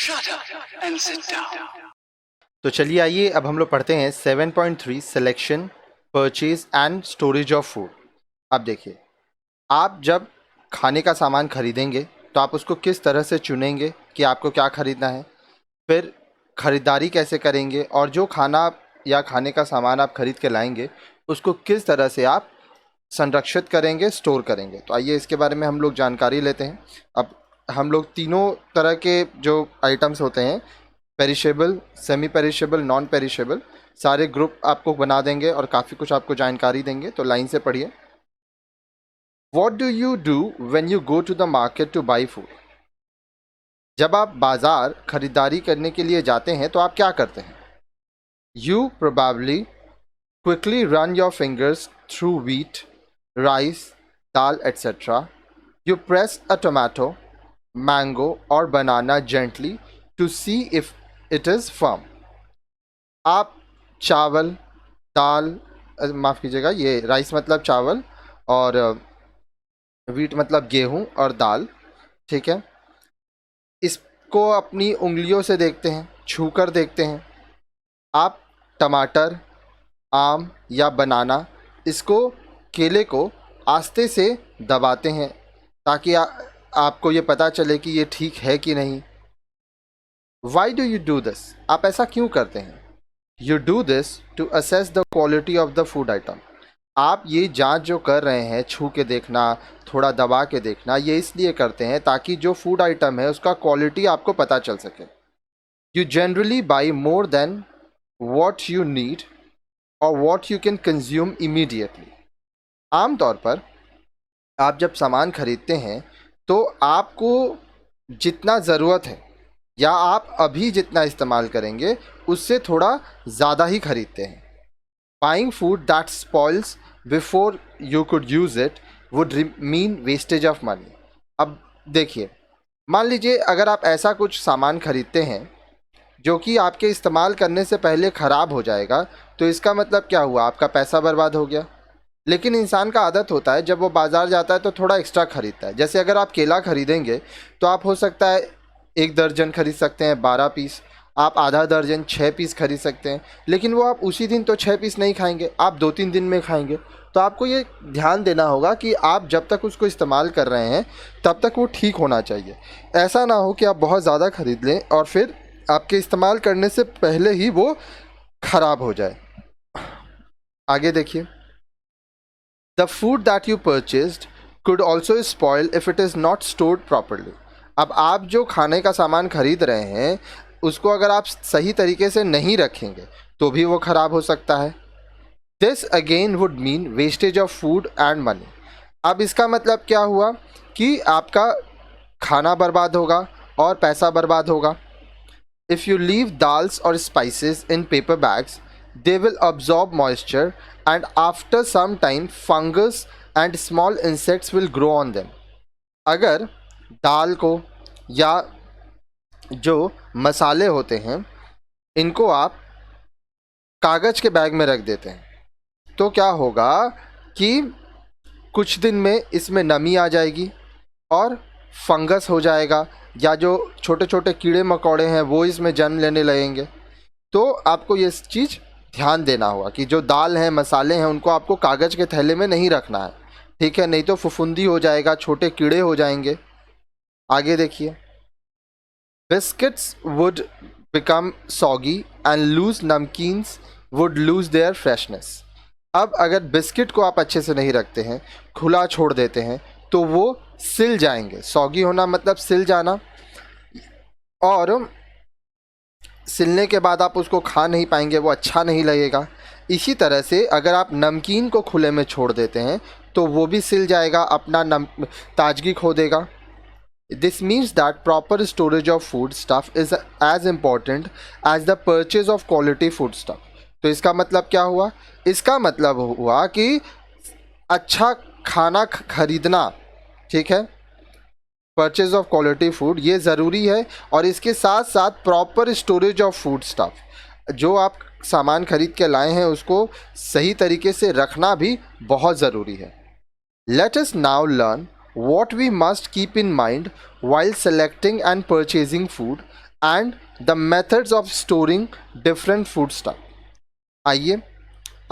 Shut up and sit down. तो चलिए आइए अब हम लोग पढ़ते हैं 7.3 selection, purchase and storage of food. अब देखिए, आप जब खाने का सामान खरीदेंगे तो आप उसको किस तरह से चुनेंगे कि आपको क्या खरीदना है, फिर ख़रीदारी कैसे करेंगे, और जो खाना या खाने का सामान आप खरीद के लाएंगे उसको किस तरह से आप संरक्षित करेंगे, स्टोर करेंगे। तो आइए इसके बारे में हम लोग जानकारी लेते हैं। अब हम लोग तीनों तरह के जो आइटम्स होते हैं, perishable, semi perishable, non perishable, सारे ग्रुप आपको बना देंगे और काफ़ी कुछ आपको जानकारी देंगे। तो लाइन से पढ़िए। What do you do when you go to the market to buy food? जब आप बाजार खरीदारी करने के लिए जाते हैं तो आप क्या करते हैं? You probably quickly run your fingers through wheat, rice, dal, etc. You press a tomato, mango or banana gently to see if it is firm. आप चावल, दाल, माफ़ कीजिएगा, ये राइस मतलब चावल और वीट मतलब गेहूं और दाल, ठीक है। इसको अपनी उंगलियों से देखते हैं, छू कर देखते हैं। आप टमाटर, आम या बनाना, इसको, केले को आस्ते से दबाते हैं ताकि आपको ये पता चले कि ये ठीक है कि नहीं। Why do you do this? आप ऐसा क्यों करते हैं? You do this to assess the quality of the food item. आप ये जांच जो कर रहे हैं, छू के देखना, थोड़ा दबा के देखना, ये इसलिए करते हैं ताकि जो फूड आइटम है उसका क्वालिटी आपको पता चल सके। You generally buy more than what you need और what you can consume immediately. आमतौर पर आप जब सामान खरीदते हैं तो आपको जितना ज़रूरत है या आप अभी जितना इस्तेमाल करेंगे उससे थोड़ा ज़्यादा ही खरीदते हैं। Buying food that spoils before you could use it would mean wastage of money. अब देखिए, मान लीजिए अगर आप ऐसा कुछ सामान खरीदते हैं जो कि आपके इस्तेमाल करने से पहले ख़राब हो जाएगा, तो इसका मतलब क्या हुआ? आपका पैसा बर्बाद हो गया। लेकिन इंसान का आदत होता है जब वो बाज़ार जाता है तो थोड़ा एक्स्ट्रा ख़रीदता है। जैसे अगर आप केला खरीदेंगे तो आप हो सकता है 1 दर्जन खरीद सकते हैं, 12 पीस। आप आधा दर्जन 6 पीस खरीद सकते हैं, लेकिन वो आप उसी दिन तो 6 पीस नहीं खाएंगे, आप 2-3 दिन में खाएंगे। तो आपको ये ध्यान देना होगा कि आप जब तक उसको इस्तेमाल कर रहे हैं तब तक वो ठीक होना चाहिए। ऐसा ना हो कि आप बहुत ज़्यादा खरीद लें और फिर आपके इस्तेमाल करने से पहले ही वो ख़राब हो जाए। आगे देखिए। The food that you purchased could also spoil if it is not stored properly. अब आप जो खाने का सामान खरीद रहे हैं उसको अगर आप सही तरीके से नहीं रखेंगे तो भी वो ख़राब हो सकता है। This again would mean wastage of food and money. अब इसका मतलब क्या हुआ कि आपका खाना बर्बाद होगा और पैसा बर्बाद होगा। इफ़ यू लीव दाल्स और spices in paper bags they will absorb moisture and after some time fungus and small insects will grow on them. अगर दाल को या जो मसाले होते हैं इनको आप कागज़ के बैग में रख देते हैं तो क्या होगा कि कुछ दिन में इसमें नमी आ जाएगी और फंगस हो जाएगा, या जो छोटे छोटे कीड़े मकोड़े हैं वो इसमें जन्म लेने लगेंगे। तो आपको ये चीज़ ध्यान देना होगा कि जो दाल हैं, मसाले हैं, उनको आपको कागज़ के थैले में नहीं रखना है, ठीक है? नहीं तो फफूंदी हो जाएगा, छोटे कीड़े हो जाएंगे। आगे देखिए। Biscuits would become soggy and loose namkeens would lose their freshness. अब अगर बिस्किट को आप अच्छे से नहीं रखते हैं, खुला छोड़ देते हैं, तो वो सिल जाएंगे। सॉगी होना मतलब सिल जाना, और सिलने के बाद आप उसको खा नहीं पाएंगे, वो अच्छा नहीं लगेगा। इसी तरह से अगर आप नमकीन को खुले में छोड़ देते हैं तो वो भी सिल जाएगा, अपना ताजगी खो देगा। This means that proper storage of food stuff is as important as the purchase of quality food stuff. तो इसका मतलब क्या हुआ? इसका मतलब हुआ कि अच्छा खाना खरीदना, ठीक है, परचेज ऑफ क्वालिटी फूड, ये ज़रूरी है। और इसके साथ साथ proper storage of food stuff, जो आप सामान खरीद के लाए हैं उसको सही तरीके से रखना भी बहुत ज़रूरी है। Let us now learn what we must keep in mind while selecting and purchasing food and the methods of storing different food stuff. आइए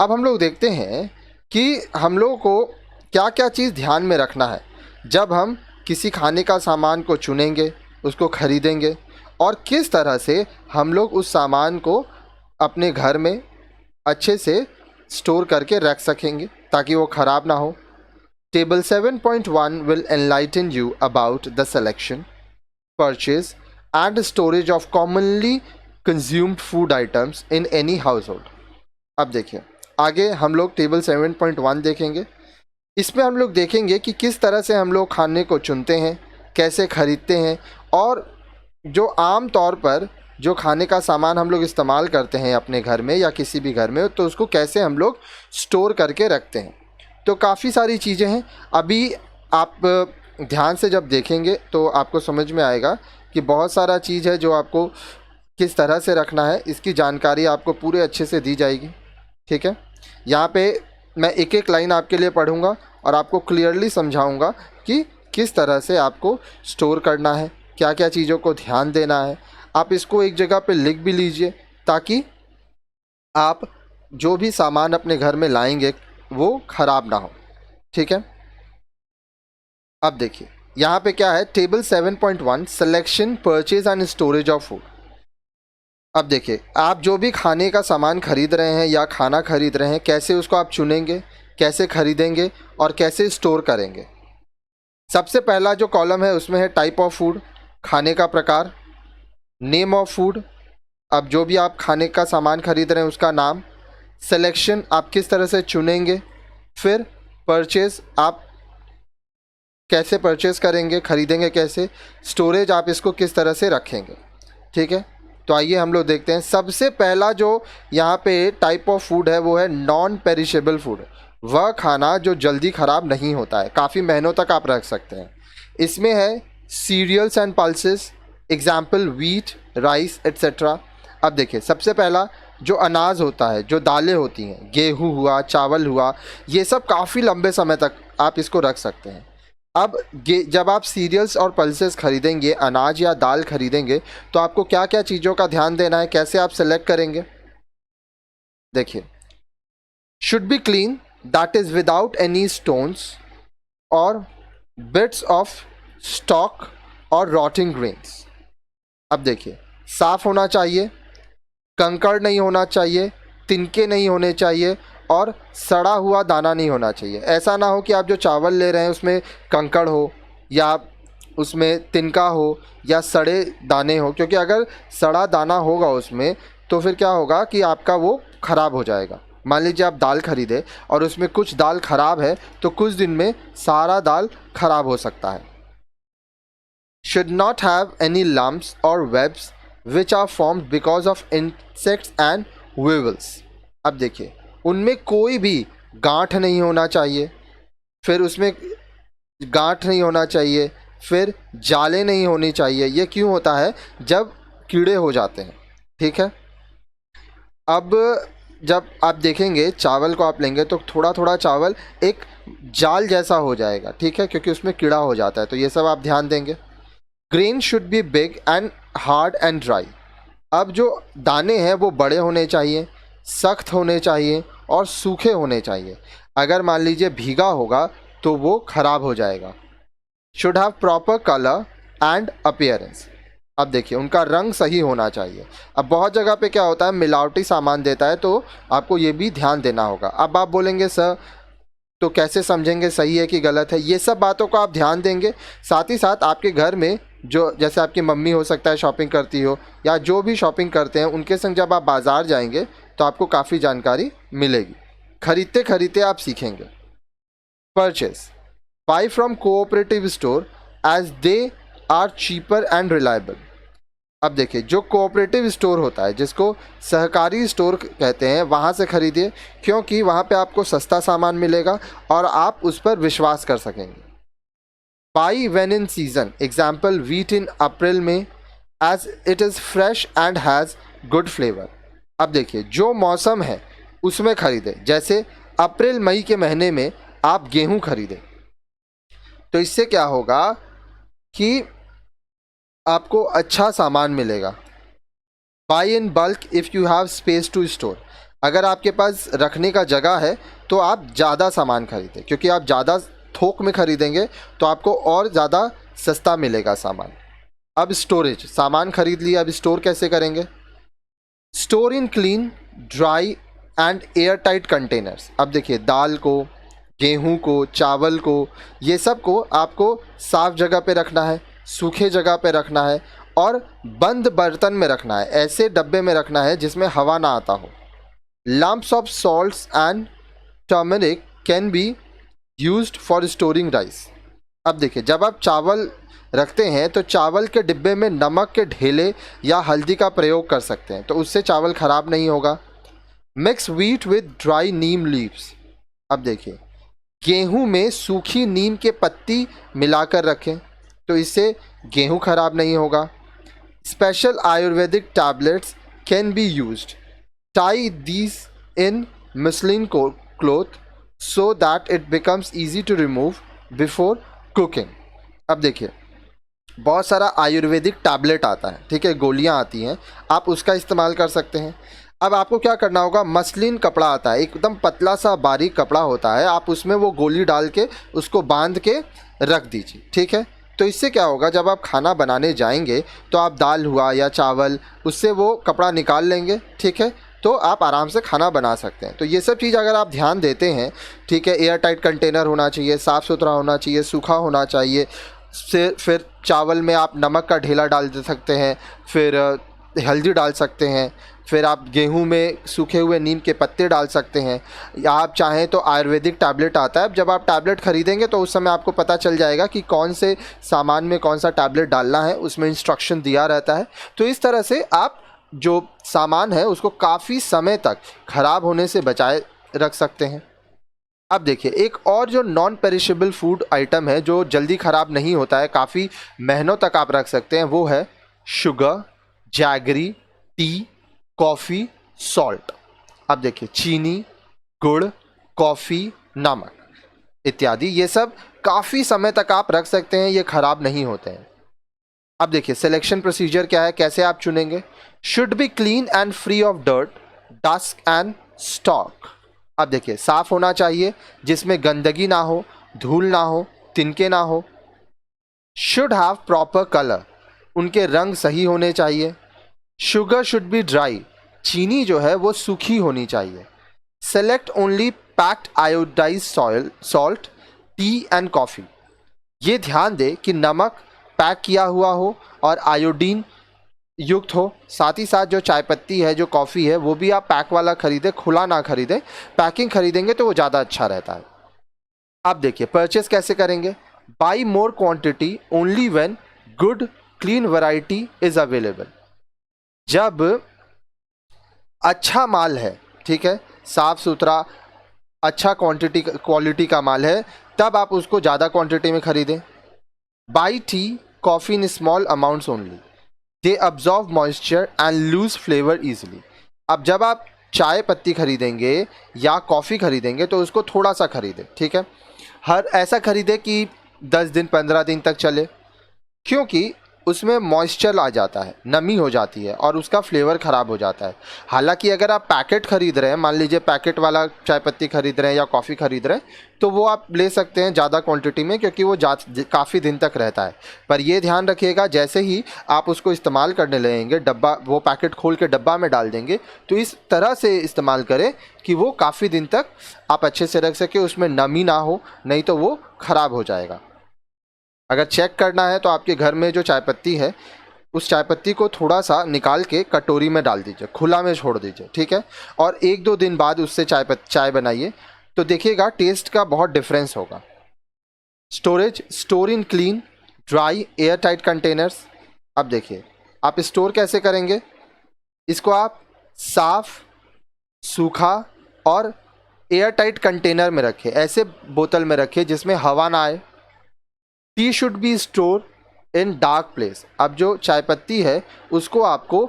अब हम लोग देखते हैं कि हम लोगों को क्या क्या चीज़ ध्यान में रखना है जब हम किसी खाने का सामान को चुनेंगे, उसको खरीदेंगे, और किस तरह से हम लोग उस सामान को अपने घर में अच्छे से स्टोर करके रख सकेंगे ताकि वो ख़राब ना हो. Table 7.1 will enlighten you about the selection, purchase and storage of commonly consumed food items in any household. अब देखिए आगे हम लोग टेबल 7.1 देखेंगे. इसमें हम लोग देखेंगे कि किस तरह से हम लोग खाने को चुनते हैं, कैसे खरीदते हैं, और जो आम तौर पर जो खाने का सामान हम लोग इस्तेमाल करते हैं अपने घर में या किसी भी घर में, तो उसको कैसे हम लोग स्टोर करके रखते हैं. तो काफ़ी सारी चीज़ें हैं. अभी आप ध्यान से जब देखेंगे तो आपको समझ में आएगा कि बहुत सारा चीज़ है जो आपको किस तरह से रखना है, इसकी जानकारी आपको पूरे अच्छे से दी जाएगी. ठीक है, यहाँ पे मैं एक एक लाइन आपके लिए पढ़ूँगा और आपको क्लियरली समझाऊँगा कि किस तरह से आपको स्टोर करना है, क्या क्या चीज़ों को ध्यान देना है. आप इसको एक जगह पे लिख भी लीजिए ताकि आप जो भी सामान अपने घर में लाएंगे वो ख़राब ना हो. ठीक है, अब देखिए यहाँ पे क्या है. Table 7.1 selection, purchase and storage of food. अब देखिए आप जो भी खाने का सामान खरीद रहे हैं या खाना खरीद रहे हैं, कैसे उसको आप चुनेंगे, कैसे खरीदेंगे और कैसे स्टोर करेंगे. सबसे पहला जो कॉलम है उसमें है टाइप ऑफ फूड, खाने का प्रकार, नेम ऑफ फूड, अब जो भी आप खाने का सामान खरीद रहे हैं उसका नाम, सिलेक्शन आप किस तरह से चुनेंगे, फिर परचेज आप कैसे परचेज करेंगे, खरीदेंगे कैसे, स्टोरेज आप इसको किस तरह से रखेंगे. ठीक है, तो आइए हम लोग देखते हैं. सबसे पहला जो यहाँ पे टाइप ऑफ फूड है वो है नॉन पेरिशेबल फूड. वह खाना जो जल्दी ख़राब नहीं होता है, काफ़ी महीनों तक आप रख सकते हैं. इसमें है cereals and pulses, example wheat, rice etcetera. अब देखिए सबसे पहला जो अनाज होता है, जो दालें होती हैं, गेहूँ हुआ, चावल हुआ, ये सब काफ़ी लंबे समय तक आप इसको रख सकते हैं. अब जब आप सीरियल्स और पल्सेस खरीदेंगे, अनाज या दाल खरीदेंगे, तो आपको क्या क्या चीज़ों का ध्यान देना है, कैसे आप सेलेक्ट करेंगे. देखिए, should be clean, that is without any stones और बिट्स ऑफ स्टॉक और रॉटिंग ग्रेन्स. अब देखिए साफ़ होना चाहिए, कंकड़ नहीं होना चाहिए, तिनके नहीं होने चाहिए और सड़ा हुआ दाना नहीं होना चाहिए. ऐसा ना हो कि आप जो चावल ले रहे हैं उसमें कंकड़ हो या उसमें तिनका हो या सड़े दाने हो, क्योंकि अगर सड़ा दाना होगा उसमें तो फिर क्या होगा कि आपका वो ख़राब हो जाएगा. मान लीजिए आप दाल खरीदे और उसमें कुछ दाल ख़राब है तो कुछ दिन में सारा दाल ख़राब हो सकता है. Should not have any lumps और webs which are formed because of insects and weevils. अब देखिए उनमें कोई भी गांठ नहीं होना चाहिए, फिर उसमें गांठ नहीं होना चाहिए, फिर जाले नहीं होनी चाहिए. ये क्यों होता है? जब कीड़े हो जाते हैं. ठीक है, अब जब आप देखेंगे चावल को आप लेंगे तो थोड़ा थोड़ा चावल एक जाल जैसा हो जाएगा. ठीक है, क्योंकि उसमें कीड़ा हो जाता है. तो ये सब आप ध्यान देंगे. Grain should be big and hard and dry. अब जो दाने हैं वो बड़े होने चाहिए, सख्त होने चाहिए और सूखे होने चाहिए. अगर मान लीजिए भीगा होगा तो वो ख़राब हो जाएगा. Should have proper colour and appearance. अब देखिए उनका रंग सही होना चाहिए. अब बहुत जगह पे क्या होता है, मिलावटी सामान देता है, तो आपको ये भी ध्यान देना होगा. अब आप बोलेंगे सर तो कैसे समझेंगे सही है कि गलत है? ये सब बातों को आप ध्यान देंगे. साथ ही साथ आपके घर में जो जैसे आपकी मम्मी हो सकता है शॉपिंग करती हो या जो भी शॉपिंग करते हैं उनके संग जब आप बाज़ार जाएंगे तो आपको काफ़ी जानकारी मिलेगी. खरीदते खरीदते आप सीखेंगे. Purchase, buy from cooperative store as they are cheaper and reliable. अब देखिए जो कोऑपरेटिव स्टोर होता है, जिसको सहकारी स्टोर कहते हैं, वहाँ से खरीदिए क्योंकि वहाँ पे आपको सस्ता सामान मिलेगा और आप उस पर विश्वास कर सकेंगे. Buy when in season, example wheat in April में, as it is fresh and has good flavour. अब देखिए जो मौसम है उसमें खरीदें. जैसे अप्रैल मई के महीने में आप गेहूँ खरीदें तो इससे क्या होगा कि आपको अच्छा सामान मिलेगा। Buy in bulk if you have space to store, अगर आपके पास रखने का जगह है तो आप ज़्यादा सामान खरीदें, क्योंकि आप ज़्यादा थोक में खरीदेंगे तो आपको और ज़्यादा सस्ता मिलेगा सामान। अब स्टोरेज, सामान खरीद लिया, अब स्टोर कैसे करेंगे? Store in clean, dry and air tight containers. अब देखिए, दाल को, गेहूं को, चावल को, ये सब को आपको साफ जगह पे रखना है, सूखे जगह पे रखना है और बंद बर्तन में रखना है, ऐसे डब्बे में रखना है जिसमें हवा ना आता हो। Lumps of salts and turmeric can be used for storing rice. अब देखिए, जब आप चावल रखते हैं तो चावल के डिब्बे में नमक के ढेले या हल्दी का प्रयोग कर सकते हैं, तो उससे चावल ख़राब नहीं होगा। Mix wheat with dry Neem leaves. अब देखिए, गेहूं में सूखी नीम के पत्ती मिलाकर रखें, तो इससे गेहूं खराब नहीं होगा। Special Ayurvedic tablets can be used. Tie these in muslin cloth so that it becomes easy to remove before cooking. अब देखिए, बहुत सारा आयुर्वेदिक टैबलेट आता है, ठीक है, गोलियां आती हैं, आप उसका इस्तेमाल कर सकते हैं। अब आपको क्या करना होगा, मसलिन कपड़ा आता है, एकदम पतला सा बारीक कपड़ा होता है, आप उसमें वो गोली डाल के उसको बांध के रख दीजिए, ठीक है। तो इससे क्या होगा, जब आप खाना बनाने जाएंगे तो आप दाल हुआ या चावल, उससे वो कपड़ा निकाल लेंगे, ठीक है, तो आप आराम से खाना बना सकते हैं। तो ये सब चीज़ अगर आप ध्यान देते हैं, ठीक है, एयर टाइट कंटेनर होना चाहिए, साफ़ सुथरा होना चाहिए, सूखा होना चाहिए, फिर चावल में आप नमक का ढेला डाल दे सकते हैं, फिर हल्दी डाल सकते हैं, फिर आप गेहूं में सूखे हुए नीम के पत्ते डाल सकते हैं, या आप चाहें तो आयुर्वेदिक टैबलेट आता है। जब आप टैबलेट खरीदेंगे तो उस समय आपको पता चल जाएगा कि कौन से सामान में कौन सा टैबलेट डालना है, उसमें इंस्ट्रक्शन दिया रहता है। तो इस तरह से आप जो सामान है उसको काफ़ी समय तक ख़राब होने से बचाए रख सकते हैं। अब देखिए, एक और जो नॉन पेरिशेबल फूड आइटम है जो जल्दी ख़राब नहीं होता है, काफ़ी महीनों तक आप रख सकते हैं, वो है sugar, jaggery, T, coffee, salt. अब देखिए, चीनी, गुड़, कॉफ़ी, नमक इत्यादि, ये सब काफ़ी समय तक आप रख सकते हैं, ये ख़राब नहीं होते हैं। अब देखिए, सिलेक्शन प्रोसीजर क्या है, कैसे आप चुनेंगे? Should be clean and free of dirt, dust and stock. अब देखिए, साफ होना चाहिए, जिसमें गंदगी ना हो, धूल ना हो, तिनके ना हो। शुड हैव प्रॉपर कलर, उनके रंग सही होने चाहिए। शुगर शुड बी ड्राई, चीनी जो है वो सूखी होनी चाहिए। Select only packed iodised salt, T and coffee. ये ध्यान दें कि नमक पैक किया हुआ हो और आयोडीन युक्त हो। साथ ही साथ जो चाय पत्ती है, जो कॉफ़ी है, वो भी आप पैक वाला खरीदें, खुला ना खरीदें। पैकिंग खरीदेंगे तो वो ज़्यादा अच्छा रहता है। अब देखिए, परचेस कैसे करेंगे? By more quantity only when good clean variety is available. जब अच्छा माल है, ठीक है, साफ सुथरा अच्छा क्वालिटी का माल है, तब आप उसको ज़्यादा क्वांटिटी में खरीदें। Buy tea coffee in small amounts only, they absorb moisture and lose flavour easily. अब जब आप चाय पत्ती खरीदेंगे या कॉफ़ी खरीदेंगे तो उसको थोड़ा सा खरीदें, ठीक है, हर ऐसा खरीदें कि 10 दिन 15 दिन तक चले, क्योंकि उसमें मॉइस्चर आ जाता है, नमी हो जाती है और उसका फ्लेवर ख़राब हो जाता है। हालांकि अगर आप पैकेट ख़रीद रहे हैं, मान लीजिए पैकेट वाला चाय पत्ती खरीद रहे हैं या कॉफ़ी खरीद रहे हैं, तो वो आप ले सकते हैं ज़्यादा क्वांटिटी में, क्योंकि वो काफ़ी दिन तक रहता है। पर ये ध्यान रखिएगा, जैसे ही आप उसको इस्तेमाल करने लगेंगे, डब्बा, वो पैकेट खोल के डब्बा में डाल देंगे, तो इस तरह से इस्तेमाल करें कि वो काफ़ी दिन तक आप अच्छे से रख सकें, उसमें नमी ना हो, नहीं तो वो ख़राब हो जाएगा। अगर चेक करना है तो आपके घर में जो चाय पत्ती है, उस चाय पत्ती को थोड़ा सा निकाल के कटोरी में डाल दीजिए, खुला में छोड़ दीजिए, ठीक है, और 1-2 दिन बाद उससे चाय बनाइए, तो देखिएगा टेस्ट का बहुत डिफरेंस होगा। Storage, store in clean, dry, air tight containers. अब देखिए, आप स्टोर कैसे करेंगे? इसको आप साफ, सूखा और एयर टाइट कंटेनर में रखें, ऐसे बोतल में रखें जिसमें हवा ना आए। T should be store in dark place. अब जो चाय पत्ती है उसको आपको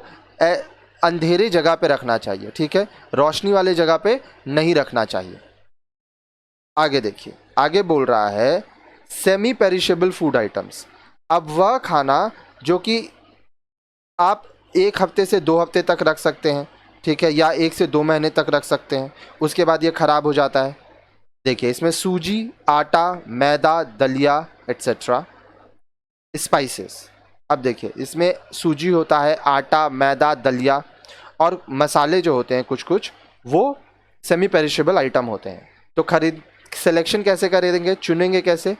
अंधेरे जगह पे रखना चाहिए, ठीक है, रोशनी वाले जगह पे नहीं रखना चाहिए। आगे देखिए, आगे बोल रहा है सेमी पेरिशेबल फूड आइटम्स, अब वह खाना जो कि आप 1 हफ्ते से 2 हफ्ते तक रख सकते हैं, ठीक है, या 1 से 2 महीने तक रख सकते हैं, उसके बाद ये ख़राब हो जाता है। देखिए इसमें सूजी, आटा, मैदा, दलिया एट्सेट्रा, स्पाइसेस। अब देखिए इसमें सूजी होता है, आटा, मैदा, दलिया और मसाले जो होते हैं कुछ कुछ, वो सेमी पेरिशेबल आइटम होते हैं। तो खरीद सिलेक्शन कैसे करेंगे, चुनेंगे कैसे?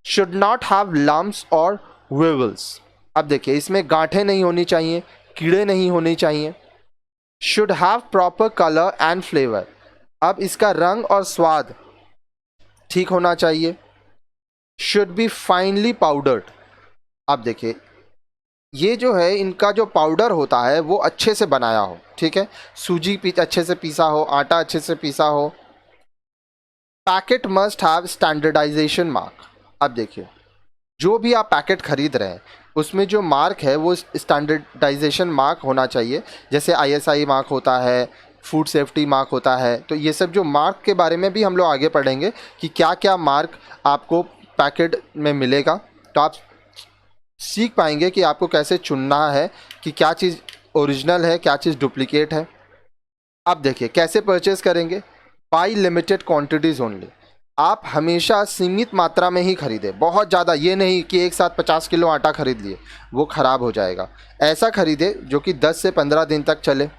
शुड नॉट हैव लम्प्स और विवल्स। अब देखिए इसमें गांठें नहीं होनी चाहिए, कीड़े नहीं होने चाहिए। Should have proper colour and flavour, अब इसका रंग और स्वाद ठीक होना चाहिए। शुड बी फाइनली पाउडर्ड, अब देखिए ये जो है इनका जो पाउडर होता है वो अच्छे से बनाया हो, ठीक है, सूजी अच्छे से पीसा हो, आटा अच्छे से पीसा हो। Packet must have standardisation mark, अब देखिए जो भी आप पैकेट खरीद रहे हैं उसमें जो मार्क है वो स्टैंडर्डाइजेशन मार्क होना चाहिए, जैसे आईएसआई मार्क होता है, फूड सेफ्टी मार्क होता है। तो ये सब जो मार्क के बारे में भी हम लोग आगे पढ़ेंगे कि क्या क्या मार्क आपको पैकेट में मिलेगा, तो आप सीख पाएंगे कि आपको कैसे चुनना है कि क्या चीज़ ओरिजिनल है, क्या चीज़ डुप्लीकेट है। अब देखिए कैसे परचेज करेंगे, बाई लिमिटेड क्वांटिटीज़ ओनली, आप हमेशा सीमित मात्रा में ही खरीदें, बहुत ज़्यादा ये नहीं कि एक साथ 50 किलो आटा खरीद लिए, वो ख़राब हो जाएगा। ऐसा खरीदे जो कि 10 से 15 दिन तक चले।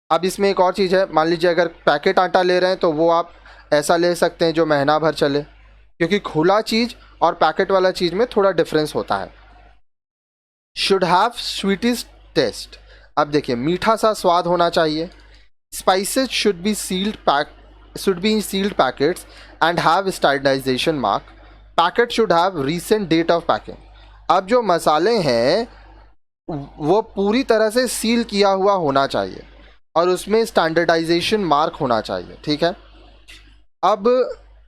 अब इसमें एक और चीज़ है, मान लीजिए अगर पैकेट आटा ले रहे हैं तो वो आप ऐसा ले सकते हैं जो महीना भर चले, क्योंकि खुला चीज़ और पैकेट वाला चीज़ में थोड़ा डिफरेंस होता है। शुड हैव स्वीटेस्ट टेस्ट, अब देखिए मीठा सा स्वाद होना चाहिए। Spices should be in sealed packets and have standardization mark. Packet should have recent date of packing. अब जो मसाले हैं वो पूरी तरह से सील किया हुआ होना चाहिए और उसमें स्टैंडर्डाइजेशन मार्क होना चाहिए, ठीक है। अब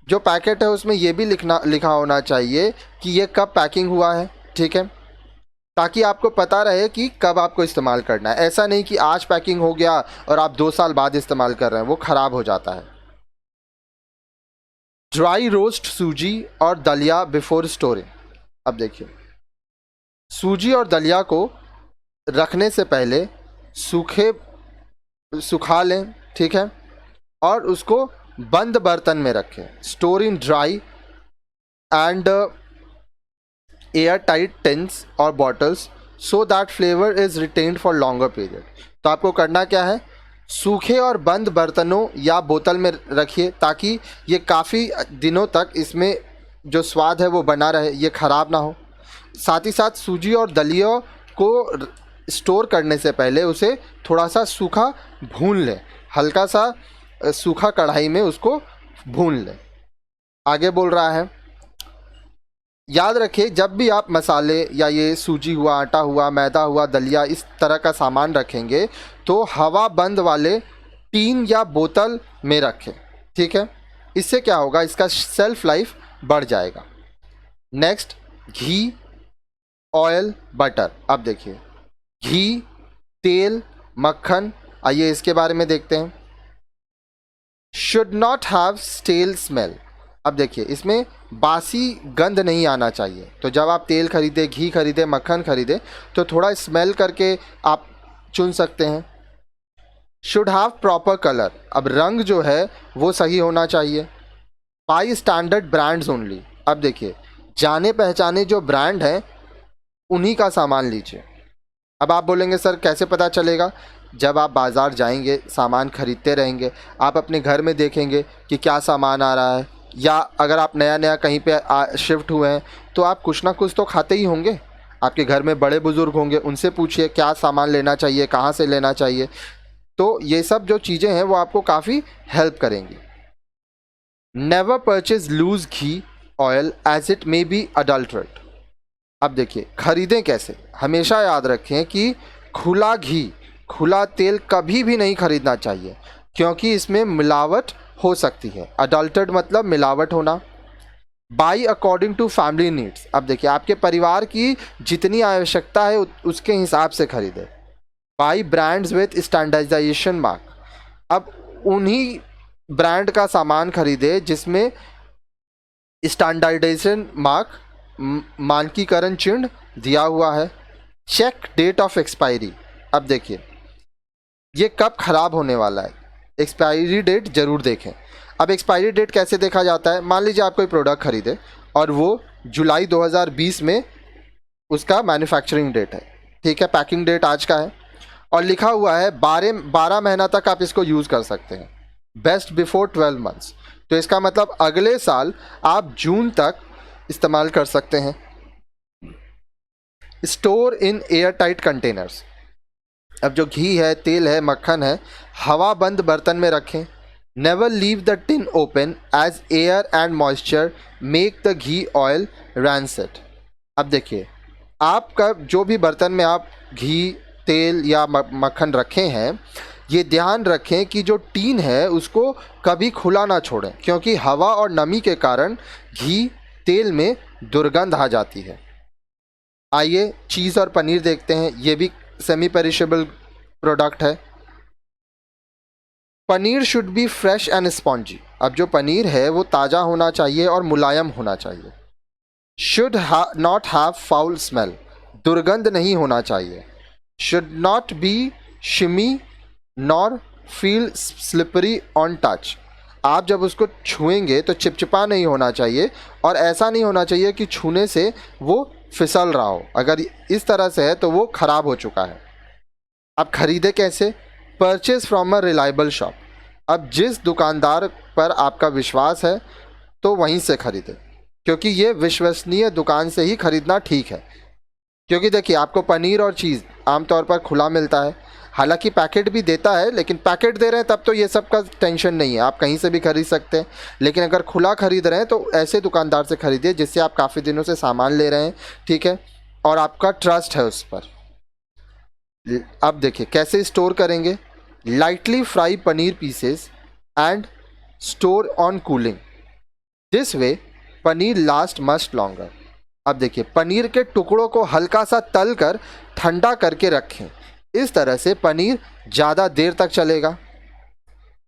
जो पैकेट है उसमें ये भी लिखा होना चाहिए कि ये कब पैकिंग हुआ है, ठीक है, ताकि आपको पता रहे कि कब आपको इस्तेमाल करना है। ऐसा नहीं कि आज पैकिंग हो गया और आप 2 साल बाद इस्तेमाल कर रहे हैं, वो ख़राब हो जाता है। ड्राई रोस्ट सूजी और दलिया बिफोर स्टोरिंग, अब देखिए सूजी और दलिया को रखने से पहले सुखा लें, ठीक है, और उसको बंद बर्तन में रखें। Store in dry and air tight tins और bottles so that flavour is retained for longer period. तो आपको करना क्या है, सूखे और बंद बर्तनों या बोतल में रखिए ताकि ये काफ़ी दिनों तक इसमें जो स्वाद है वो बना रहे, ये ख़राब ना हो। साथ ही साथ सूजी और दलिया को स्टोर करने से पहले उसे थोड़ा सा सूखा भून लें, हल्का सा सूखा कढ़ाई में उसको भून लें। आगे बोल रहा है, याद रखें जब भी आप मसाले या ये सूजी हुआ, आटा हुआ, मैदा हुआ, दलिया इस तरह का सामान रखेंगे तो हवा बंद वाले टीन या बोतल में रखें, ठीक है, इससे क्या होगा, इसका सेल्फ लाइफ बढ़ जाएगा। नेक्स्ट, घी, ऑयल, बटर। अब देखिए घी, तेल, मक्खन, आइए इसके बारे में देखते हैं। Should not have stale smell, अब देखिए इसमें बासी गंध नहीं आना चाहिए। तो जब आप तेल खरीदे, घी खरीदे, मक्खन खरीदे तो थोड़ा स्मेल करके आप चुन सकते हैं। शुड हैव प्रॉपर कलर, अब रंग जो है वो सही होना चाहिए। बाई स्टैंडर्ड ब्रांड्स ओनली, अब देखिए जाने पहचाने जो ब्रांड हैं उन्हीं का सामान लीजिए। अब आप बोलेंगे सर कैसे पता चलेगा, जब आप बाज़ार जाएंगे, सामान खरीदते रहेंगे, आप अपने घर में देखेंगे कि क्या सामान आ रहा है, या अगर आप नया नया कहीं पे शिफ्ट हुए हैं तो आप कुछ ना कुछ तो खाते ही होंगे। आपके घर में बड़े बुज़ुर्ग होंगे, उनसे पूछिए क्या सामान लेना चाहिए, कहाँ से लेना चाहिए। तो ये सब जो चीज़ें हैं वो आपको काफ़ी हेल्प करेंगी। Never purchase loose ghee oil as it may be adulterate, अब देखिए खरीदें कैसे, हमेशा याद रखें कि खुला घी, खुला तेल कभी भी नहीं खरीदना चाहिए क्योंकि इसमें मिलावट हो सकती है। अडल्टेड मतलब मिलावट होना। Buy according to family needs, अब देखिए आपके परिवार की जितनी आवश्यकता है उसके हिसाब से खरीदें। Buy brands with standardisation mark, अब उन्हीं ब्रांड का सामान खरीदे जिसमें स्टैंडर्डाइजेशन मार्क, मानकीकरण चिन्ह दिया हुआ है। Check date of expiry. अब देखिए ये कब खराब होने वाला है, एक्सपायरी डेट जरूर देखें। अब एक्सपायरी डेट कैसे देखा जाता है, मान लीजिए आप कोई प्रोडक्ट खरीदे और वो जुलाई 2020 में उसका मैन्युफैक्चरिंग डेट है, ठीक है, पैकिंग डेट आज का है और लिखा हुआ है 12 महीना तक आप इसको यूज़ कर सकते हैं, बेस्ट बिफोर 12 मंथ्स। तो इसका मतलब अगले साल आप जून तक इस्तेमाल कर सकते हैं। Store in air tight containers. अब जो घी है, तेल है, मक्खन है, हवा बंद बर्तन में रखें। Never leave the tin open as air and moisture make the ghee oil rancid. अब देखिए आपका जो भी बर्तन में आप घी, तेल या मक्खन रखे हैं, ये ध्यान रखें कि जो टीन है उसको कभी खुला ना छोड़ें, क्योंकि हवा और नमी के कारण घी, तेल में दुर्गंध आ जाती है। आइए चीज़ और पनीर देखते हैं, ये भी सेमी पेरिशेबल प्रोडक्ट है। Paneer should be fresh and spongy. अब जो पनीर है वो ताज़ा होना चाहिए और मुलायम होना चाहिए। Should not have foul smell, दुर्गंध नहीं होना चाहिए। Should not be slimy nor feel slippery on touch. आप जब उसको छुएंगे तो चिपचिपा नहीं होना चाहिए और ऐसा नहीं होना चाहिए कि छूने से वो फिसल रहा हो। अगर इस तरह से है तो वो ख़राब हो चुका है। आप खरीदे कैसे, purchase from a reliable shop. अब जिस दुकानदार पर आपका विश्वास है तो वहीं से खरीदें, क्योंकि ये विश्वसनीय दुकान से ही खरीदना ठीक है। क्योंकि देखिए आपको पनीर और चीज़ आमतौर पर खुला मिलता है, हालांकि पैकेट भी देता है, लेकिन पैकेट दे रहे हैं तब तो ये सब का टेंशन नहीं है, आप कहीं से भी खरीद सकते हैं। लेकिन अगर खुला खरीद रहे हैं तो ऐसे दुकानदार से खरीदिए जिससे आप काफ़ी दिनों से सामान ले रहे हैं, ठीक है, और आपका ट्रस्ट है उस पर। अब देखिए कैसे स्टोर करेंगे। Lightly fry paneer pieces and store on cooling, this way paneer last much longer. अब देखिए पनीर के टुकड़ों को हल्का सा तल कर ठंडा करके रखें, इस तरह से पनीर ज़्यादा देर तक चलेगा।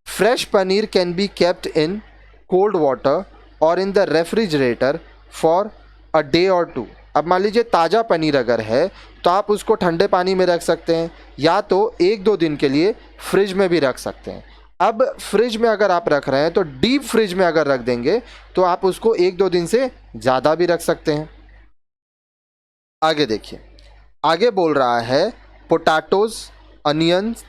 Fresh paneer can be kept in cold water और in the refrigerator for a day और टू। अब मान लीजिए ताज़ा पनीर अगर है तो आप उसको ठंडे पानी में रख सकते हैं या तो 1-2 दिन के लिए फ्रिज में भी रख सकते हैं। अब फ्रिज में अगर आप रख रहे हैं तो डीप फ्रिज में अगर रख देंगे तो आप उसको 1-2 दिन से ज़्यादा भी रख सकते हैं। आगे देखिए, आगे बोल रहा है पोटैटोज, अनियंस,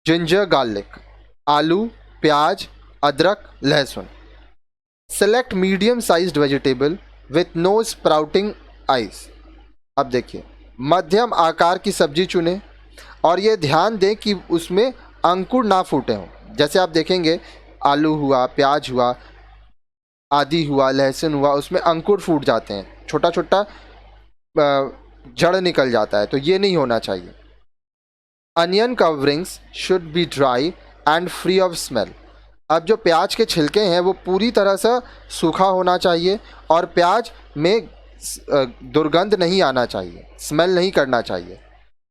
जिंजर गार्लिक, आलू, प्याज, अदरक, लहसुन। Select medium sized vegetable with no sprouting eyes. अब देखिए मध्यम आकार की सब्जी चुनें और ये ध्यान दें कि उसमें अंकुर ना फूटे हों। जैसे आप देखेंगे आलू हुआ, प्याज हुआ, आदि हुआ, लहसुन हुआ, उसमें अंकुर फूट जाते हैं, छोटा छोटा जड़ निकल जाता है, तो ये नहीं होना चाहिए। Onion coverings should be dry and free of smell. अब जो प्याज के छिलके हैं वो पूरी तरह से सूखा होना चाहिए और प्याज में दुर्गंध नहीं आना चाहिए, स्मेल नहीं करना चाहिए।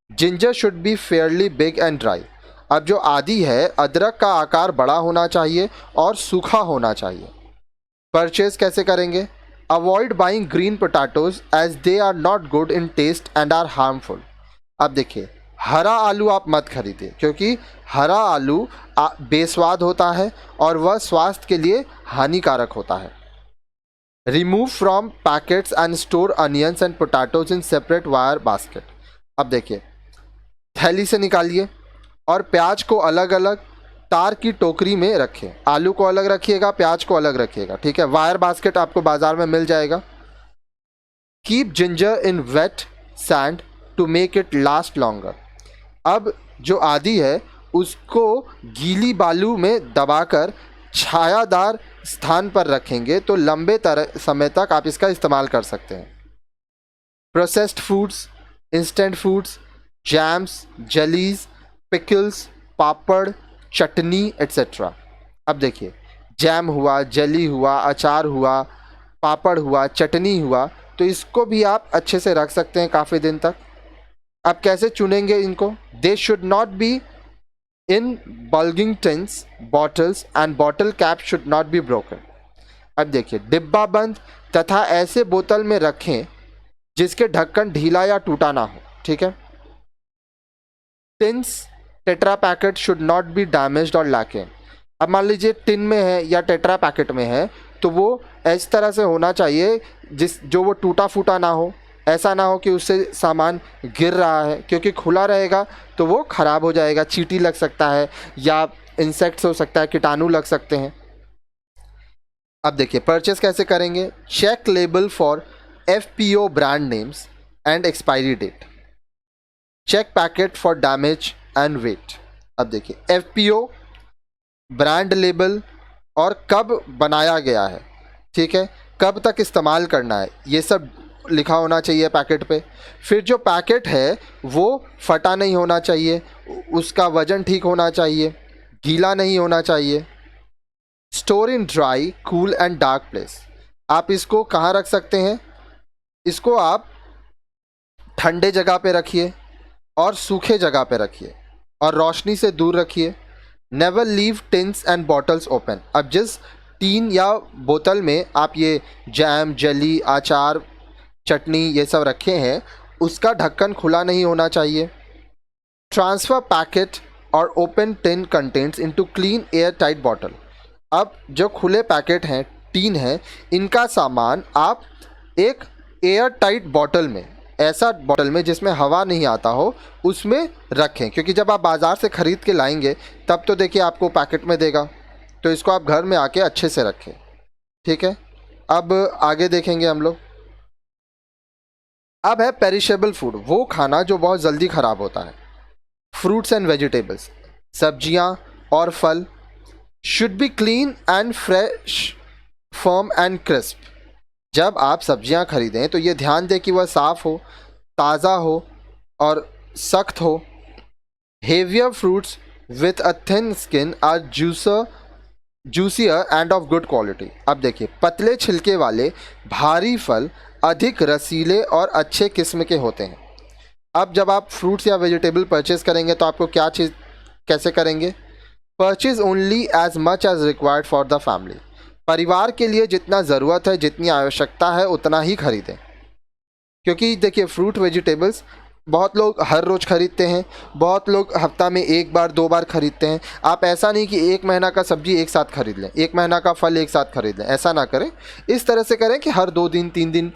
Ginger should be Fairlie big and dry. अब जो आदि है, अदरक का आकार बड़ा होना चाहिए और सूखा होना चाहिए। परचेज कैसे करेंगे। Avoid buying green potatoes as they are not good in taste and are harmful. अब देखिए हरा आलू आप मत खरीदिए, क्योंकि हरा आलू बेस्वाद होता है और वह स्वास्थ्य के लिए हानिकारक होता है। Remove from packets and store onions and potatoes in separate wire basket. अब देखिए थैली से निकालिए और प्याज को अलग अलग तार की टोकरी में रखें। आलू को अलग रखिएगा, प्याज को अलग रखिएगा, ठीक है। वायर बास्केट आपको बाजार में मिल जाएगा। Keep ginger in wet sand to make it last longer. अब जो आदि है उसको गीली बालू में दबाकर छायादार स्थान पर रखेंगे तो लंबे समय तक आप इसका इस्तेमाल कर सकते हैं। Processed foods, instant foods, jams, jellies, pickles, papad, chutney etcetera. अब देखिए जैम हुआ, जेली हुआ, अचार हुआ, पापड़ हुआ, चटनी हुआ, तो इसको भी आप अच्छे से रख सकते हैं काफ़ी दिन तक। अब कैसे चुनेंगे इनको। They should not be in bulging tins, bottles and bottle cap should not be broken. अब देखिए, डिब्बा बंद तथा ऐसे बोतल में रखें जिसके ढक्कन ढीला या टूटा ना हो। ठीक है। Tins tetra packet should not be damaged और लैकिंग। अब मान लीजिए टिन में है या टेट्रा पैकेट में है, तो वो इस तरह से होना चाहिए जो वो टूटा फूटा ना हो। ऐसा ना हो कि उससे सामान गिर रहा है, क्योंकि खुला रहेगा तो वो ख़राब हो जाएगा, चींटी लग सकता है या इंसेक्ट्स हो सकता है, कीटाणु लग सकते हैं। अब देखिए परचेस कैसे करेंगे। Check label for FPO brand names and expiry date. Check packet for damage and weight. अब देखिए FPO ब्रांड लेबल और कब बनाया गया है, ठीक है, कब तक इस्तेमाल करना है, ये सब लिखा होना चाहिए पैकेट पे। फिर जो पैकेट है वो फटा नहीं होना चाहिए, उसका वजन ठीक होना चाहिए, गीला नहीं होना चाहिए। Store in dry cool and dark place. आप इसको कहाँ रख सकते हैं? इसको आप ठंडे जगह पे रखिए और सूखे जगह पे रखिए और रोशनी से दूर रखिए। Never leave tins and bottles open. अब जिस टीन या बोतल में आप ये जैम, जेली, अचार, चटनी ये सब रखे हैं, उसका ढक्कन खुला नहीं होना चाहिए। ट्रांसफ़र पैकेट और open tin contents into clean air tight bottle. अब जो खुले पैकेट हैं, टीन है, इनका सामान आप एक एयर टाइट बॉटल में, ऐसा बॉटल में जिसमें हवा नहीं आता हो, उसमें रखें, क्योंकि जब आप बाज़ार से ख़रीद के लाएंगे तब तो देखिए आपको पैकेट में देगा, तो इसको आप घर में आके अच्छे से रखें। ठीक है। अब आगे देखेंगे हम लोग। अब है पेरिशेबल फूड, वो खाना जो बहुत जल्दी ख़राब होता है। फ्रूट्स एंड वेजिटेबल्स, सब्जियां और फल should be clean and fresh, firm and crisp. जब आप सब्जियां खरीदें तो ये ध्यान दें कि वह साफ़ हो, ताज़ा हो और सख्त हो। Heavier fruits with a thin skin are juicier and of good quality. अब देखिए पतले छिलके वाले भारी फल अधिक रसीले और अच्छे किस्म के होते हैं। अब जब आप फ्रूट्स या वेजिटेबल परचेज करेंगे तो आपको क्या चीज़ कैसे करेंगे? Purchase only as much as required for the family. परिवार के लिए जितना ज़रूरत है, जितनी आवश्यकता है, उतना ही खरीदें। क्योंकि देखिए फ्रूट वेजिटेबल्स बहुत लोग हर रोज़ खरीदते हैं, बहुत लोग हफ्ता में एक बार दो बार खरीदते हैं। आप ऐसा नहीं कि एक महीना का सब्जी एक साथ खरीद लें, एक महीना का फल एक साथ खरीद लें, ऐसा ना करें। इस तरह से करें कि हर 2 दिन 3 दिन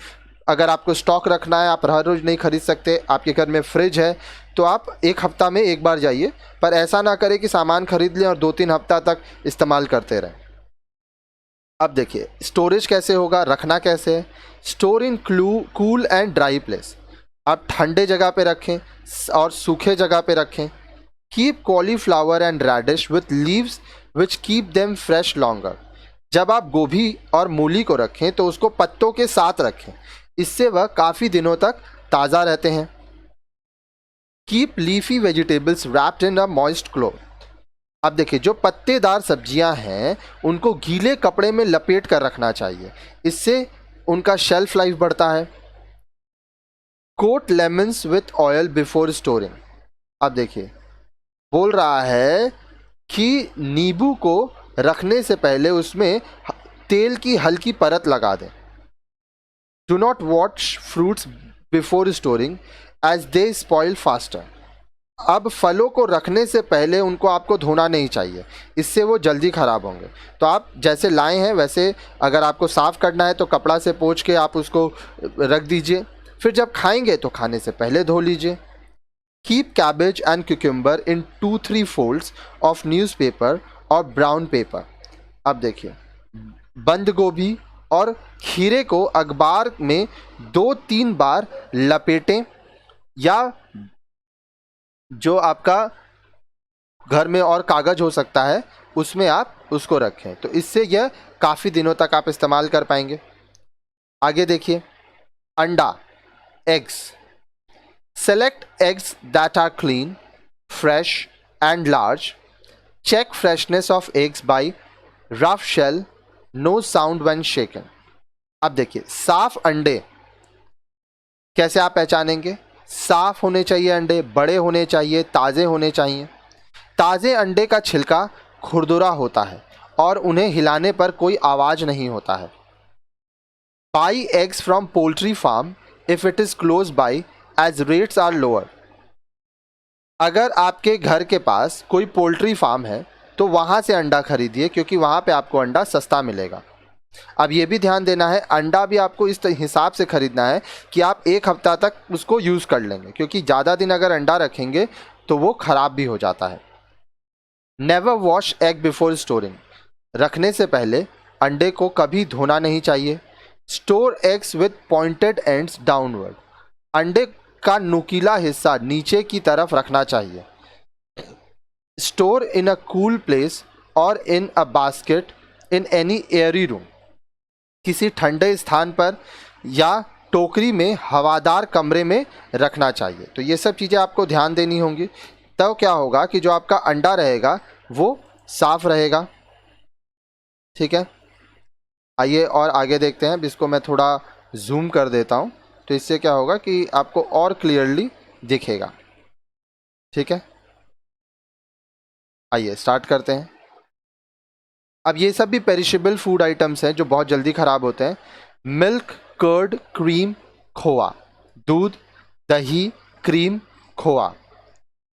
अगर आपको स्टॉक रखना है, आप हर रोज़ नहीं खरीद सकते, आपके घर में फ्रिज है तो आप एक हफ्ता में एक बार जाइए, पर ऐसा ना करें कि सामान खरीद लें और 2-3 हफ्ता तक इस्तेमाल करते रहें। अब देखिए स्टोरेज कैसे होगा, रखना कैसे है। Store in cool and dry place. आप ठंडे जगह पे रखें और सूखे जगह पे रखें। Keep cauliflower and radish with leaves which keep them fresh longer. जब आप गोभी और मूली को रखें तो उसको पत्तों के साथ रखें, इससे वह काफ़ी दिनों तक ताज़ा रहते हैं। Keep leafy vegetables wrapped in a moist cloth. अब देखिए जो पत्तेदार सब्जियां हैं उनको गीले कपड़े में लपेट कर रखना चाहिए, इससे उनका शेल्फ लाइफ बढ़ता है। Coat lemons with oil before storing. अब देखिए बोल रहा है कि नींबू को रखने से पहले उसमें तेल की हल्की परत लगा दें। Do not wash fruits before storing as they spoil faster. अब फलों को रखने से पहले उनको आपको धोना नहीं चाहिए, इससे वो जल्दी ख़राब होंगे। तो आप जैसे लाए हैं वैसे अगर आपको साफ़ करना है तो कपड़ा से पोंछ के आप उसको रख दीजिए, फिर जब खाएंगे तो खाने से पहले धो लीजिए। Keep cabbage and cucumber in 2-3 folds of newspaper और ब्राउन पेपर। अब देखिए बंद गोभी और खीरे को अखबार में 2-3 बार लपेटें, या जो आपका घर में और कागज़ हो सकता है उसमें आप उसको रखें, तो इससे यह काफ़ी दिनों तक आप इस्तेमाल कर पाएंगे। आगे देखिए अंडा, eggs. Select eggs that are clean, fresh and large. Check freshness of eggs by rough shell, no sound when shaken. अब देखिए साफ अंडे कैसे आप पहचानेंगे? साफ होने चाहिए अंडे, बड़े होने चाहिए, ताज़े होने चाहिए। ताज़े अंडे का छिलका खुरदुरा होता है और उन्हें हिलाने पर कोई आवाज़ नहीं होता है। Buy eggs from poultry farm if it is close by as rates are lower. अगर आपके घर के पास कोई पोल्ट्री फार्म है तो वहाँ से अंडा खरीदिए, क्योंकि वहाँ पे आपको अंडा सस्ता मिलेगा। अब ये भी ध्यान देना है, अंडा भी आपको इस हिसाब से खरीदना है कि आप एक हफ्ता तक उसको यूज़ कर लेंगे, क्योंकि ज़्यादा दिन अगर अंडा रखेंगे तो वो ख़राब भी हो जाता है। Never wash egg before storing, रखने से पहले अंडे को कभी धोना नहीं चाहिए। Store eggs with pointed ends downward, अंडे का नुकीला हिस्सा नीचे की तरफ रखना चाहिए। Store in a cool place और in a basket in any airy room, किसी ठंडे स्थान पर या टोकरी में हवादार कमरे में रखना चाहिए। तो ये सब चीज़ें आपको ध्यान देनी होंगी, तब क्या होगा कि जो आपका अंडा रहेगा वो साफ रहेगा। ठीक है, आइए और आगे देखते हैं। इसको मैं थोड़ा जूम कर देता हूँ, तो इससे क्या होगा कि आपको और क्लियरली दिखेगा। ठीक है, आइए स्टार्ट करते हैं। अब ये सब भी पेरिशेबल फूड आइटम्स हैं जो बहुत जल्दी ख़राब होते हैं। मिल्क, कर्ड, क्रीम, खोआ, दूध, दही, क्रीम, खोआ।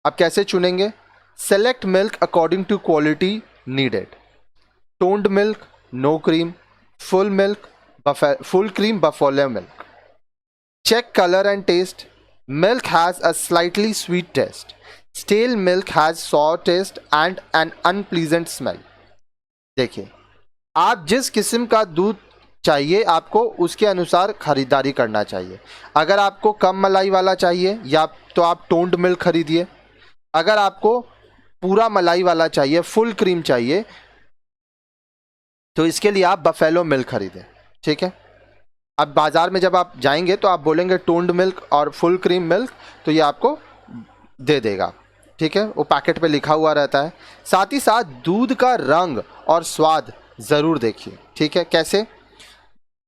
अब कैसे चुनेंगे? Select milk according to quality needed. Toned milk, no cream. Full milk, full cream, buffalo milk. Check color and taste. Milk has a slightly sweet taste. Stale milk has sour taste and an unpleasant smell. देखिए, आप जिस किस्म का दूध चाहिए आपको उसके अनुसार खरीदारी करना चाहिए। अगर आपको कम मलाई वाला चाहिए या तो आप टोन्ड मिल्क खरीदिए। अगर आपको पूरा मलाई वाला चाहिए, फुल क्रीम चाहिए, तो इसके लिए आप बफेलो मिल्क खरीदें। ठीक है, अब बाज़ार में जब आप जाएंगे तो आप बोलेंगे टोन्ड मिल्क और फुल क्रीम मिल्क, तो ये आपको दे देगा। ठीक है, वो पैकेट पे लिखा हुआ रहता है। साथ ही साथ दूध का रंग और स्वाद ज़रूर देखिए। ठीक है, कैसे?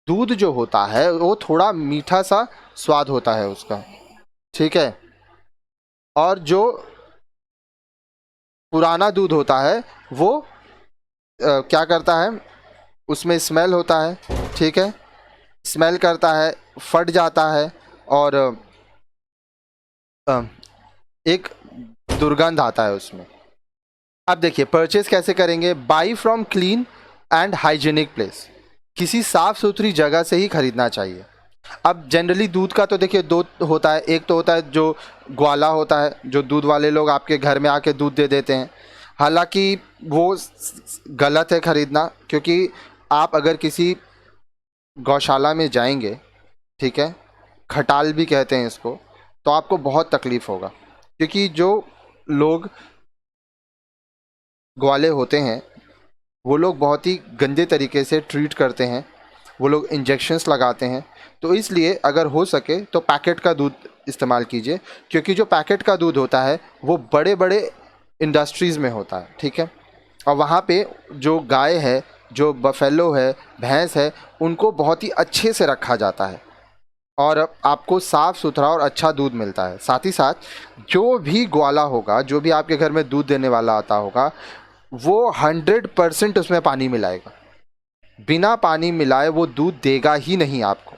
दूध जो होता है वो थोड़ा मीठा सा स्वाद होता है उसका। ठीक है, और जो पुराना दूध होता है वो क्या करता है, उसमें स्मेल होता है। ठीक है, स्मेल करता है, फट जाता है और एक दुर्गंध आता है उसमें। अब देखिए परचेज कैसे करेंगे? By from clean and hygienic place, किसी साफ सुथरी जगह से ही खरीदना चाहिए। अब जनरली दूध का तो देखिए दो होता है, एक तो होता है जो ग्वाला होता है, जो दूध वाले लोग आपके घर में आके दूध दे देते हैं। हालांकि वो गलत है खरीदना, क्योंकि आप अगर किसी गौशाला में जाएंगे, ठीक है, खटाल भी कहते हैं इसको, तो आपको बहुत तकलीफ़ होगा, क्योंकि जो लोग ग्वाले होते हैं वो लोग बहुत ही गंदे तरीके से ट्रीट करते हैं, वो लोग इंजेक्शंस लगाते हैं। तो इसलिए अगर हो सके तो पैकेट का दूध इस्तेमाल कीजिए, क्योंकि जो पैकेट का दूध होता है वो बड़े बड़े इंडस्ट्रीज़ में होता है। ठीक है, और वहाँ पे जो गाय है, जो बफेलो है, भैंस है, उनको बहुत ही अच्छे से रखा जाता है और आपको साफ़ सुथरा और अच्छा दूध मिलता है। साथ ही साथ जो भी ग्वाला होगा, जो भी आपके घर में दूध देने वाला आता होगा, वो 100% उसमें पानी मिलाएगा। बिना पानी मिलाए वो दूध देगा ही नहीं आपको।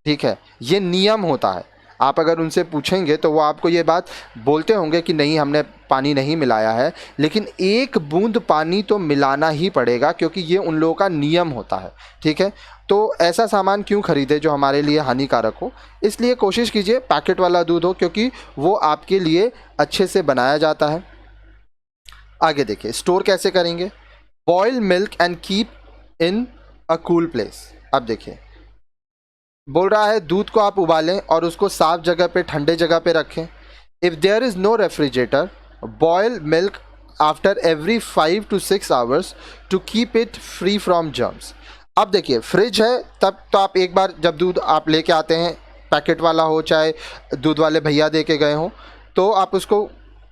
ठीक है, ये नियम होता है। आप अगर उनसे पूछेंगे तो वो आपको ये बात बोलते होंगे कि नहीं हमने पानी नहीं मिलाया है, लेकिन एक बूंद पानी तो मिलाना ही पड़ेगा, क्योंकि ये उन लोगों का नियम होता है। ठीक है, तो ऐसा सामान क्यों खरीदे जो हमारे लिए हानिकारक हो? इसलिए कोशिश कीजिए पैकेट वाला दूध हो, क्योंकि वो आपके लिए अच्छे से बनाया जाता है। आगे देखिए स्टोर कैसे करेंगे। Boil milk and keep in a cool place. अब देखिए बोल रहा है दूध को आप उबालें और उसको साफ जगह पे, ठंडे जगह पे रखें। If there is no refrigerator, boil milk after every 5 to 6 hours to keep it free from germs. अब देखिए फ्रिज है तब तो आप एक बार जब दूध आप लेके आते हैं, पैकेट वाला हो चाहे दूध वाले भैया दे के गए हों, तो आप उसको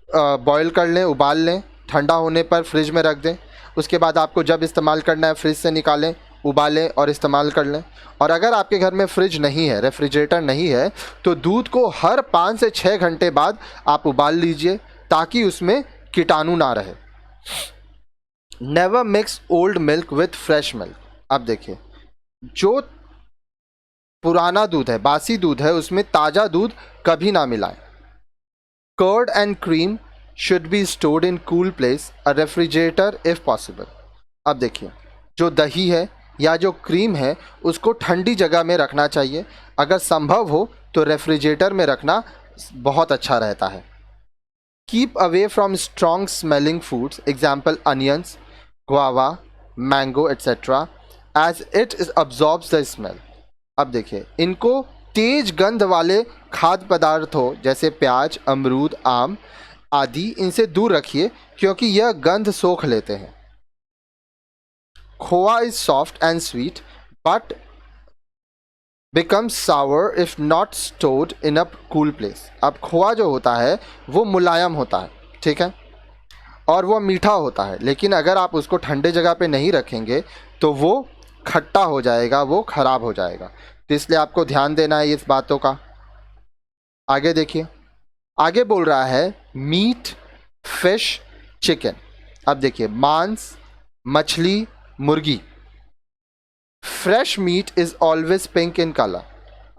बॉयल कर लें, उबाल लें, ठंडा होने पर फ्रिज में रख दें। उसके बाद आपको जब इस्तेमाल करना है फ्रिज से निकालें, उबालें और इस्तेमाल कर लें। और अगर आपके घर में फ्रिज नहीं है, रेफ्रिजरेटर नहीं है, तो दूध को हर 5 से 6 घंटे बाद आप उबाल लीजिए, ताकि उसमें कीटाणु ना रहे। Never mix old milk with fresh milk. अब देखिए, जो पुराना दूध है, बासी दूध है, उसमें ताज़ा दूध कभी ना मिलाएं। Curd and cream should be stored in cool place, a refrigerator if possible. अब देखिए, जो दही है या जो क्रीम है उसको ठंडी जगह में रखना चाहिए, अगर संभव हो तो रेफ्रिजरेटर में रखना बहुत अच्छा रहता है। Keep away from strong smelling foods, example onions, guava, mango etcetera, as it absorbs the smell. अब देखिए, इनको तेज गंध वाले खाद्य पदार्थों जैसे प्याज, अमरूद, आम आदि, इनसे दूर रखिए क्योंकि यह गंध सोख लेते हैं। Khoa is soft and sweet but becomes sour if not stored in a cool place। अब खोआ जो होता है वो मुलायम होता है, ठीक है, और वो मीठा होता है, लेकिन अगर आप उसको ठंडे जगह पे नहीं रखेंगे तो वो खट्टा हो जाएगा, वो खराब हो जाएगा। तो इसलिए आपको ध्यान देना है इस बातों का। आगे देखिए, आगे बोल रहा है मीट, फिश, चिकन। अब देखिए, मांस, मछली, मुर्गी। Fresh meat is always pink in colour.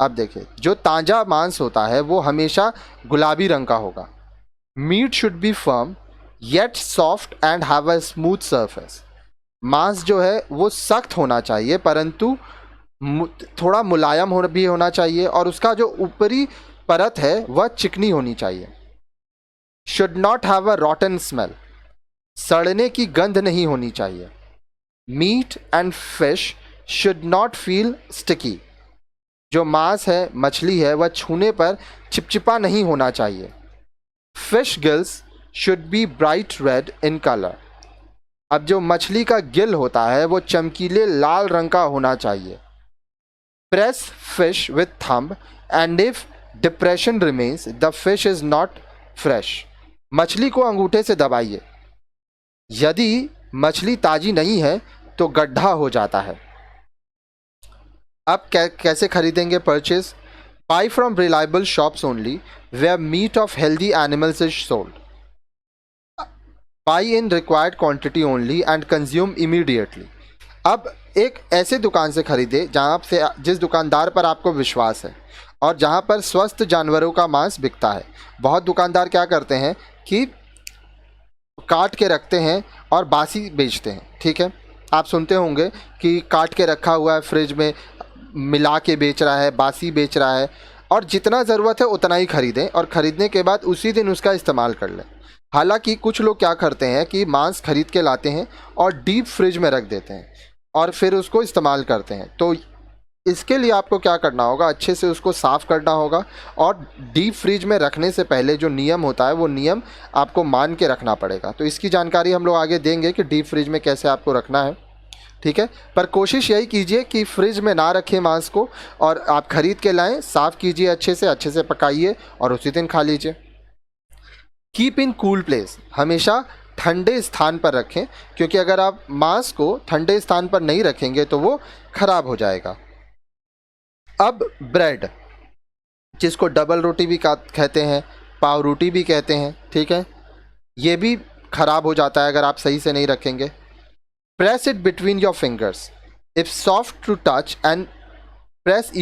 अब देखिए, जो ताज़ा मांस होता है वो हमेशा गुलाबी रंग का होगा। Meat should be firm yet soft and have a smooth surface. मांस जो है वो सख्त होना चाहिए परंतु थोड़ा मुलायम भी होना चाहिए, और उसका जो ऊपरी परत है वह चिकनी होनी चाहिए। Should not have a rotten smell. सड़ने की गंध नहीं होनी चाहिए। Meat and fish should not feel sticky. जो मांस है, मछली है, वह छूने पर चिपचिपा नहीं होना चाहिए। Fish gills should be bright red in colour. अब जो मछली का गिल होता है वो चमकीले लाल रंग का होना चाहिए। Press fish with thumb and if depression remains the fish is not fresh. मछली को अंगूठे से दबाइए, यदि मछली ताजी नहीं है तो गड्ढा हो जाता है। अब कैसे खरीदेंगे purchase? Buy from reliable shops only where meat of healthy animals is sold. Buy in required quantity only and consume immediately. अब एक ऐसे दुकान से खरीदे जहाँ से, जिस दुकानदार पर आपको विश्वास है और जहाँ पर स्वस्थ जानवरों का मांस बिकता है। बहुत दुकानदार क्या करते हैं कि काट के रखते हैं और बासी बेचते हैं, ठीक है। आप सुनते होंगे कि काट के रखा हुआ है, फ्रिज में मिला के बेच रहा है, बासी बेच रहा है, और जितना ज़रूरत है उतना ही खरीदें और ख़रीदने के बाद उसी दिन उसका इस्तेमाल कर लें। हालांकि कुछ लोग क्या करते हैं कि मांस खरीद के लाते हैं और डीप फ्रिज में रख देते हैं और फिर उसको इस्तेमाल करते हैं। तो इसके लिए आपको क्या करना होगा, अच्छे से उसको साफ़ करना होगा और डीप फ्रिज में रखने से पहले जो नियम होता है वो नियम आपको मान के रखना पड़ेगा। तो इसकी जानकारी हम लोग आगे देंगे कि डीप फ्रिज में कैसे आपको रखना है, ठीक है। पर कोशिश यही कीजिए कि फ्रिज में ना रखें मांस को, और आप ख़रीद के लाएं, साफ़ कीजिए, अच्छे से पकाइए और उसी दिन खा लीजिए। कीप इन कूल प्लेस, हमेशा ठंडे स्थान पर रखें, क्योंकि अगर आप मांस को ठंडे स्थान पर नहीं रखेंगे तो वो ख़राब हो जाएगा। अब ब्रेड, जिसको डबल रोटी भी कहते हैं, पाव रोटी भी कहते हैं, ठीक है, ये भी ख़राब हो जाता है अगर आप सही से नहीं रखेंगे। Press it between your fingers. If soft to touch and presses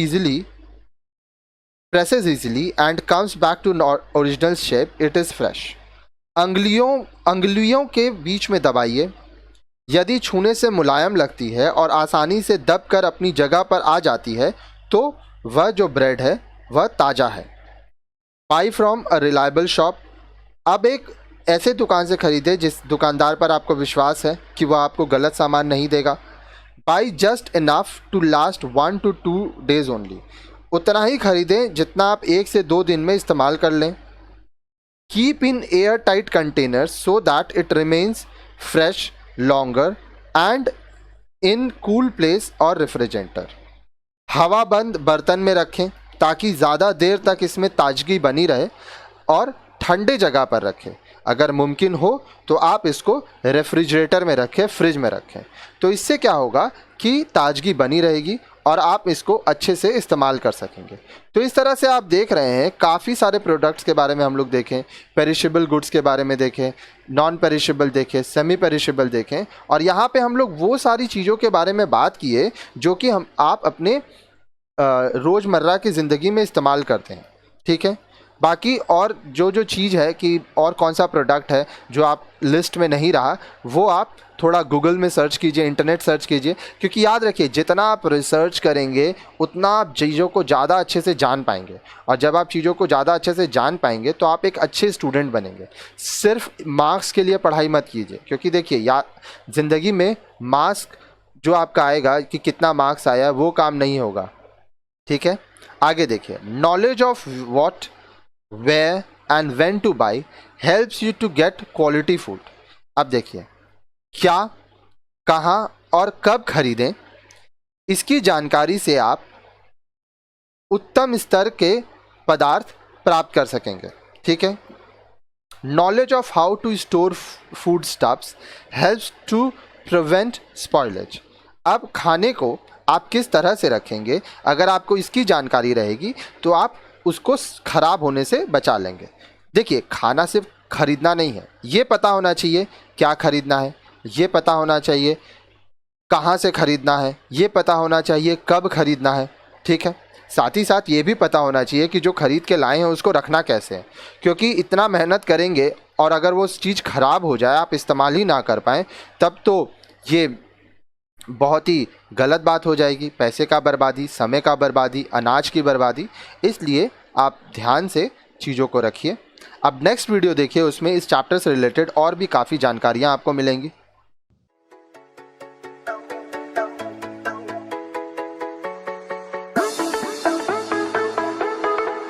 easily and comes back to original shape, it is fresh. अंगुलियों के बीच में दबाइए। यदि छूने से मुलायम लगती है और आसानी से दबकर अपनी जगह पर आ जाती है तो वह जो ब्रेड है वह ताज़ा है। Buy from a reliable shop. अब एक ऐसे दुकान से खरीदे जिस दुकानदार पर आपको विश्वास है कि वह आपको गलत सामान नहीं देगा। Buy just enough to last 1 to 2 days only. उतना ही खरीदें जितना आप 1 से 2 दिन में इस्तेमाल कर लें। Keep in air tight containers so that it remains fresh longer and in cool place और रेफ्रिजरेटर। हवा बंद बर्तन में रखें ताकि ज़्यादा देर तक इसमें ताजगी बनी रहे, और ठंडे जगह पर रखें। अगर मुमकिन हो तो आप इसको रेफ्रिजरेटर में रखें, फ्रिज में रखें। तो इससे क्या होगा कि ताजगी बनी रहेगी और आप इसको अच्छे से इस्तेमाल कर सकेंगे। तो इस तरह से आप देख रहे हैं काफ़ी सारे प्रोडक्ट्स के बारे में हम लोग देखें, पेरिशेबल गुड्स के बारे में देखें, नॉन पेरिशेबल देखें, सेमी पेरिशेबल देखें, और यहाँ पे हम लोग वो सारी चीज़ों के बारे में बात किए जो कि आप अपने रोज़मर्रा की ज़िंदगी में इस्तेमाल करते हैं। ठीक है, बाकी और जो चीज़ है कि और कौन सा प्रोडक्ट है जो आप लिस्ट में नहीं रहा, वो आप थोड़ा गूगल में सर्च कीजिए, इंटरनेट सर्च कीजिए, क्योंकि याद रखिए जितना आप रिसर्च करेंगे उतना आप चीज़ों को ज़्यादा अच्छे से जान पाएंगे, और जब आप चीज़ों को ज़्यादा अच्छे से जान पाएंगे तो आप एक अच्छे स्टूडेंट बनेंगे। सिर्फ मार्क्स के लिए पढ़ाई मत कीजिए, क्योंकि देखिए ज़िंदगी में मार्क्स जो आपका आएगा कि कितना मार्क्स आया वो काम नहीं होगा। ठीक है, आगे देखिए, knowledge of what, where and when to buy helps you to get quality food. अब देखिए, क्या, कहाँ और कब खरीदें, इसकी जानकारी से आप उत्तम स्तर के पदार्थ प्राप्त कर सकेंगे। ठीक है, knowledge of how to store food stuffs helps to prevent spoilage. अब खाने को आप किस तरह से रखेंगे, अगर आपको इसकी जानकारी रहेगी तो आप उसको खराब होने से बचा लेंगे। देखिए, खाना सिर्फ खरीदना नहीं है, ये पता होना चाहिए क्या खरीदना है, ये पता होना चाहिए कहाँ से खरीदना है, ये पता होना चाहिए कब खरीदना है। ठीक है, साथ ही साथ ये भी पता होना चाहिए कि जो खरीद के लाए हैं उसको रखना कैसे है, क्योंकि इतना मेहनत करेंगे और अगर वो चीज़ ख़राब हो जाए, आप इस्तेमाल ही ना कर पाएँ, तब तो ये बहुत ही गलत बात हो जाएगी। पैसे का बर्बादी, समय का बर्बादी, अनाज की बर्बादी। इसलिए आप ध्यान से चीज़ों को रखिए। अब नेक्स्ट वीडियो देखिए, उसमें इस चैप्टर से रिलेटेड और भी काफ़ी जानकारियाँ आपको मिलेंगी।